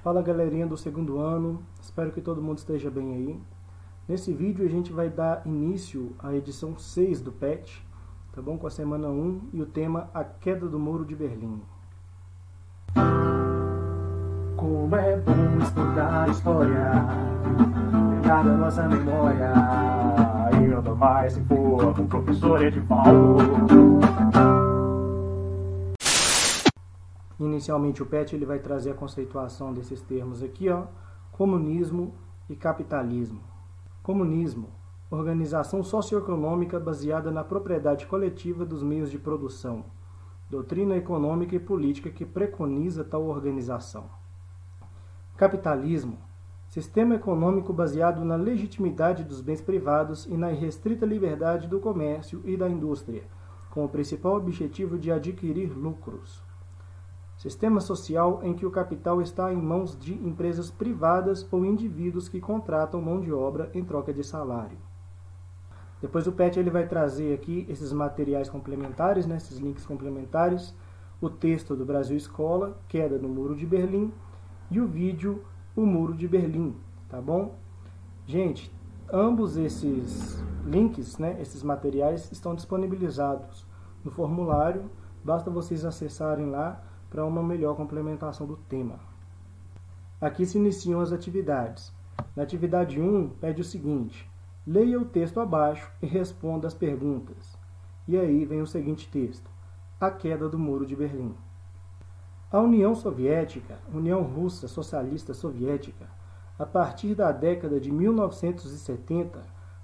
Fala galerinha do segundo ano, espero que todo mundo esteja bem aí. Nesse vídeo a gente vai dar início à edição 6 do PET, tá bom? Com a semana 1 e o tema A Queda do Muro de Berlim. Como é bom estudar história, lembrar da nossa memória, e ainda mais se for um professor Edivaldo. Inicialmente o PET ele vai trazer a conceituação desses termos aqui, ó, comunismo e capitalismo. Comunismo, organização socioeconômica baseada na propriedade coletiva dos meios de produção, doutrina econômica e política que preconiza tal organização. Capitalismo, sistema econômico baseado na legitimidade dos bens privados e na irrestrita liberdade do comércio e da indústria, com o principal objetivo de adquirir lucros. Sistema social em que o capital está em mãos de empresas privadas ou indivíduos que contratam mão de obra em troca de salário. Depois o PET ele vai trazer aqui esses materiais complementares, né, esses links complementares, o texto do Brasil Escola, Queda do Muro de Berlim, e o vídeo O Muro de Berlim, tá bom? Gente, ambos esses links, né, esses materiais estão disponibilizados no formulário, basta vocês acessarem lá para uma melhor complementação do tema. Aqui se iniciam as atividades. Na atividade 1, pede o seguinte: leia o texto abaixo e responda as perguntas. E aí vem o seguinte texto: A Queda do Muro de Berlim. A União Soviética, União Russa Socialista Soviética, a partir da década de 1970,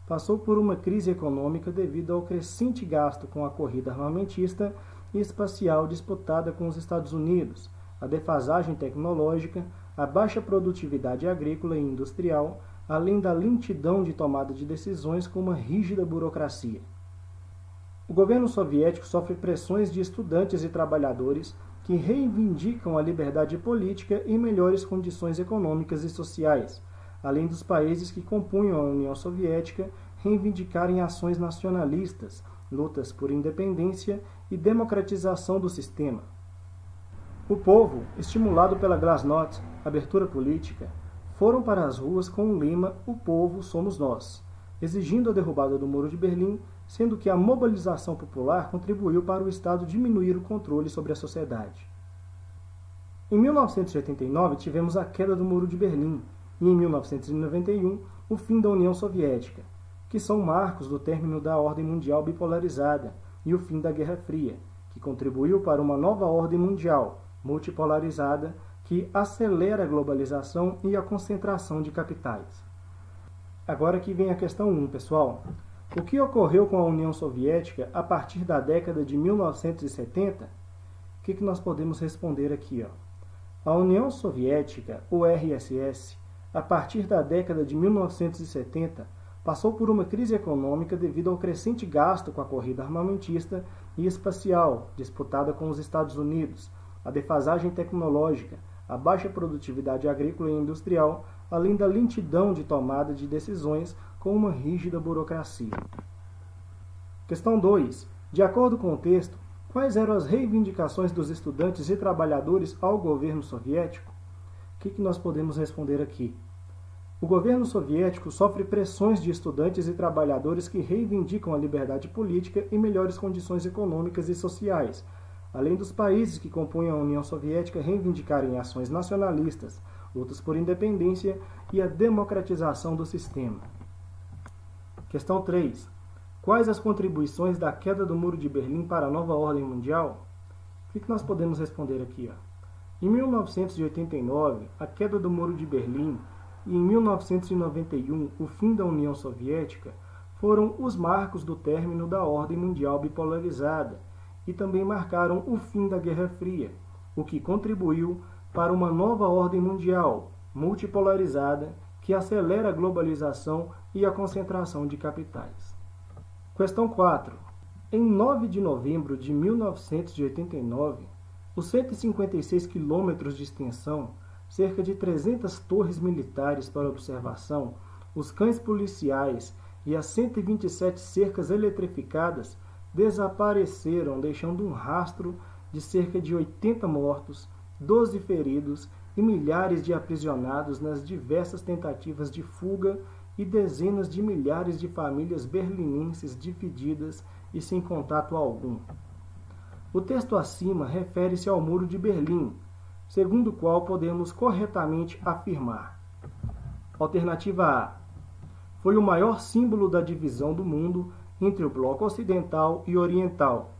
passou por uma crise econômica devido ao crescente gasto com a corrida armamentista e espacial disputada com os Estados Unidos, a defasagem tecnológica, a baixa produtividade agrícola e industrial, além da lentidão de tomada de decisões com uma rígida burocracia. O governo soviético sofre pressões de estudantes e trabalhadores que reivindicam a liberdade política e melhores condições econômicas e sociais, além dos países que compunham a União Soviética reivindicarem ações nacionalistas, lutas por independência e democratização do sistema. O povo, estimulado pela Glasnost, abertura política, foram para as ruas com o lema "O povo somos nós", exigindo a derrubada do Muro de Berlim, sendo que a mobilização popular contribuiu para o Estado diminuir o controle sobre a sociedade. Em 1989 tivemos a queda do Muro de Berlim e em 1991 o fim da União Soviética, que são marcos do término da ordem mundial bipolarizada e o fim da Guerra Fria, que contribuiu para uma nova ordem mundial, multipolarizada, que acelera a globalização e a concentração de capitais. Agora que vem a questão 1, pessoal. O que ocorreu com a União Soviética a partir da década de 1970? O que nós podemos responder aqui? A União Soviética, o RSS, a partir da década de 1970, passou por uma crise econômica devido ao crescente gasto com a corrida armamentista e espacial disputada com os Estados Unidos, a defasagem tecnológica, a baixa produtividade agrícola e industrial, além da lentidão de tomada de decisões com uma rígida burocracia. Questão 2. De acordo com o texto, quais eram as reivindicações dos estudantes e trabalhadores ao governo soviético? O que nós podemos responder aqui? O governo soviético sofre pressões de estudantes e trabalhadores que reivindicam a liberdade política e melhores condições econômicas e sociais, além dos países que compunham a União Soviética reivindicarem ações nacionalistas, lutas por independência e a democratização do sistema. Questão 3. Quais as contribuições da queda do Muro de Berlim para a nova ordem mundial? O que nós podemos responder aqui? Em 1989, a queda do Muro de Berlim e em 1991, o fim da União Soviética foram os marcos do término da ordem mundial bipolarizada e também marcaram o fim da Guerra Fria, o que contribuiu para uma nova ordem mundial, multipolarizada, que acelera a globalização e a concentração de capitais. Questão 4. Em 9 de novembro de 1989, os 156 quilômetros de extensão, cerca de 300 torres militares para observação, os cães policiais e as 127 cercas eletrificadas desapareceram, deixando um rastro de cerca de 80 mortos, 12 feridos e milhares de aprisionados nas diversas tentativas de fuga e dezenas de milhares de famílias berlinenses divididas e sem contato algum. O texto acima refere-se ao Muro de Berlim, segundo o qual podemos corretamente afirmar. Alternativa A. Foi o maior símbolo da divisão do mundo entre o bloco ocidental e oriental.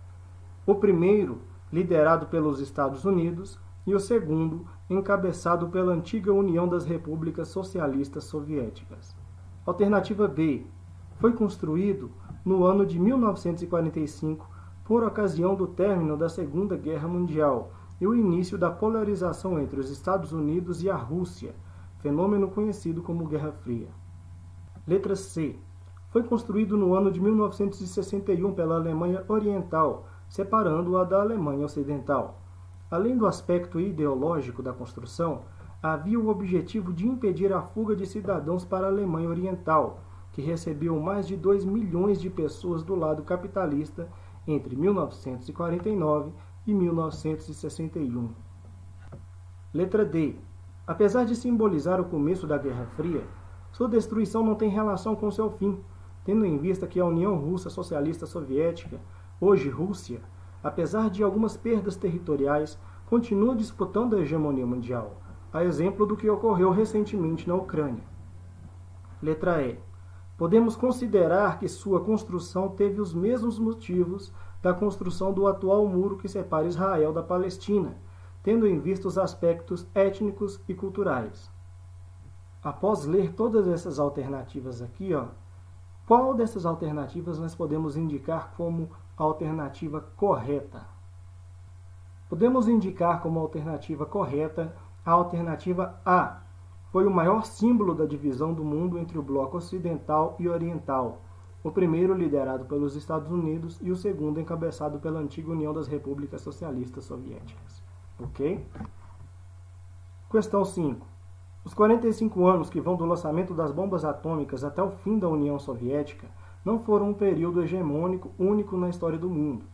O primeiro, liderado pelos Estados Unidos, e o segundo, encabeçado pela antiga União das Repúblicas Socialistas Soviéticas. Alternativa B. Foi construído no ano de 1945 por ocasião do término da Segunda Guerra Mundial e o início da polarização entre os Estados Unidos e a Rússia, fenômeno conhecido como Guerra Fria. Letra C. Foi construído no ano de 1961 pela Alemanha Oriental, separando-a da Alemanha Ocidental. Além do aspecto ideológico da construção, havia o objetivo de impedir a fuga de cidadãos para a Alemanha Oriental, que recebeu mais de 2 milhões de pessoas do lado capitalista entre 1949 e 1961. Letra D. Apesar de simbolizar o começo da Guerra Fria, sua destruição não tem relação com seu fim, tendo em vista que a União Russa Socialista Soviética, hoje Rússia, apesar de algumas perdas territoriais, continua disputando a hegemonia mundial, a exemplo do que ocorreu recentemente na Ucrânia. Letra E. Podemos considerar que sua construção teve os mesmos motivos da construção do atual muro que separa Israel da Palestina, tendo em vista os aspectos étnicos e culturais. Após ler todas essas alternativas aqui, qual dessas alternativas nós podemos indicar como a alternativa correta? Podemos indicar como alternativa correta a alternativa A. Foi o maior símbolo da divisão do mundo entre o bloco ocidental e oriental, o primeiro liderado pelos Estados Unidos e o segundo encabeçado pela antiga União das Repúblicas Socialistas Soviéticas. Ok? Questão 5. Os 45 anos que vão do lançamento das bombas atômicas até o fim da União Soviética não foram um período hegemônico único na história do mundo.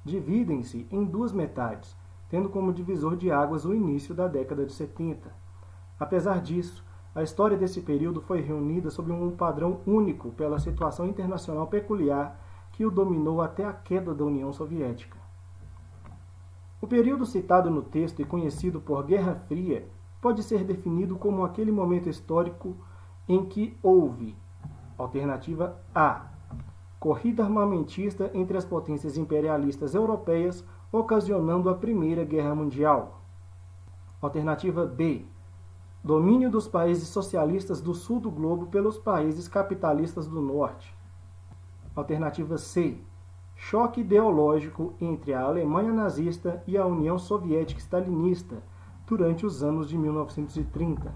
Dividem-se em duas metades, tendo como divisor de águas o início da década de 70. Apesar disso, a história desse período foi reunida sob um padrão único pela situação internacional peculiar que o dominou até a queda da União Soviética. O período citado no texto e conhecido por Guerra Fria pode ser definido como aquele momento histórico em que houve, alternativa A, corrida armamentista entre as potências imperialistas europeias, ocasionando a Primeira Guerra Mundial. Alternativa B, domínio dos países socialistas do sul do globo pelos países capitalistas do norte. Alternativa C, choque ideológico entre a Alemanha nazista e a União Soviética Stalinista durante os anos de 1930.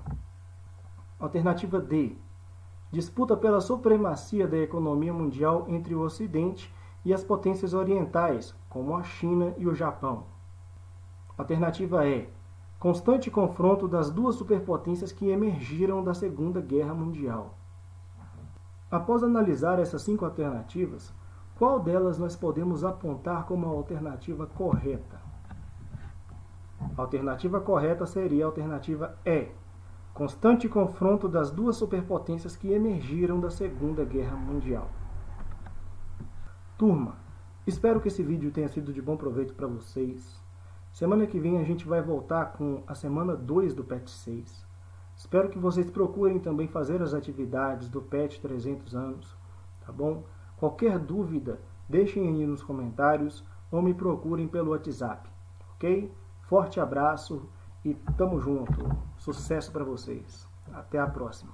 Alternativa D, disputa pela supremacia da economia mundial entre o Ocidente e as potências orientais, como a China e o Japão. Alternativa E, constante confronto das duas superpotências que emergiram da Segunda Guerra Mundial. Após analisar essas 5 alternativas, qual delas nós podemos apontar como a alternativa correta? A alternativa correta seria a alternativa E, constante confronto das duas superpotências que emergiram da Segunda Guerra Mundial. Turma, espero que esse vídeo tenha sido de bom proveito para vocês. Semana que vem a gente vai voltar com a semana 2 do PET 6. Espero que vocês procurem também fazer as atividades do PET 300 anos, tá bom? Qualquer dúvida, deixem aí nos comentários ou me procurem pelo WhatsApp, ok? Forte abraço e tamo junto. Sucesso para vocês. Até a próxima.